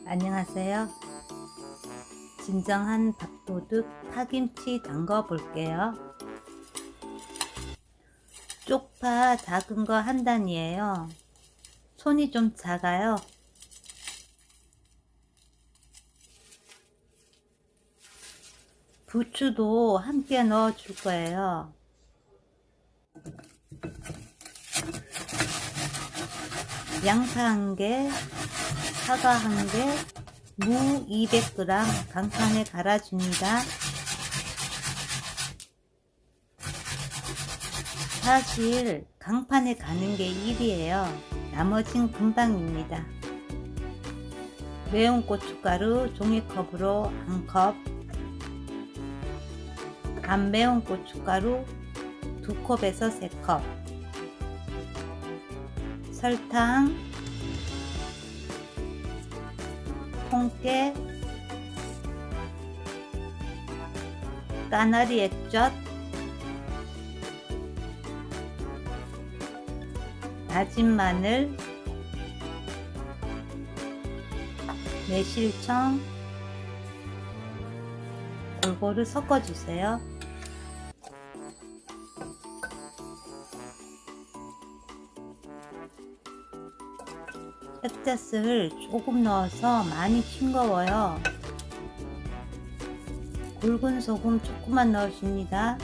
안녕하세요. 진정한 밥도둑 파김치 담궈 볼게요. 쪽파 작은 거 한 단이에요. 손이 좀 작아요. 부추도 함께 넣어 줄 거예요. 양파 1개, 사과 1개, 무 200g 강판에 갈아줍니다. 사실 강판에 가는 게 일이에요. 나머진 금방입니다. 매운 고춧가루 종이컵으로 1컵, 안 매운 고춧가루 2컵에서 3컵, 설탕, 통깨, 까나리 액젓, 다진 마늘, 매실청 골고루 섞어주세요. 햇볕을 조금 넣어서 많이 싱거워요. 굵은 소금 조금만 넣어줍니다.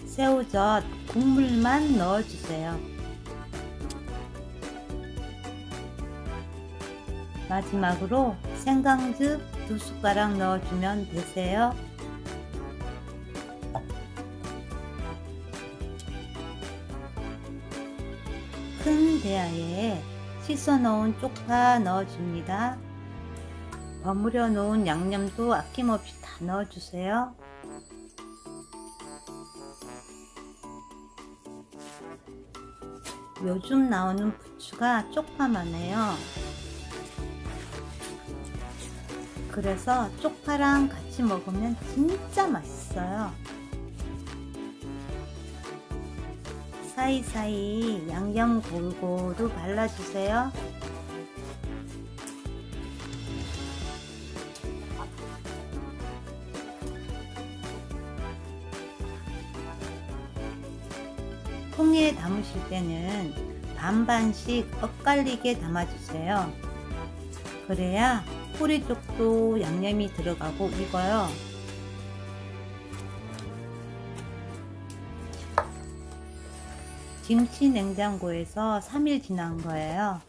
새우젓 국물만 넣어주세요. 마지막으로 생강즙 2숟가락 넣어주면 되세요. 큰 대야에 씻어 놓은 쪽파 넣어줍니다. 버무려 놓은 양념도 아낌없이 다 넣어주세요. 요즘 나오는 부추가 쪽파만 해요. 그래서 쪽파랑 같이 먹으면 진짜 맛있어요. 사이사이 양념 골고루 발라주세요. 통에 담으실 때는 반반씩 엇갈리게 담아주세요. 그래야 뿌리 쪽도 양념이 들어가고 익어요. 김치 냉장고에서 3일 지난 거예요.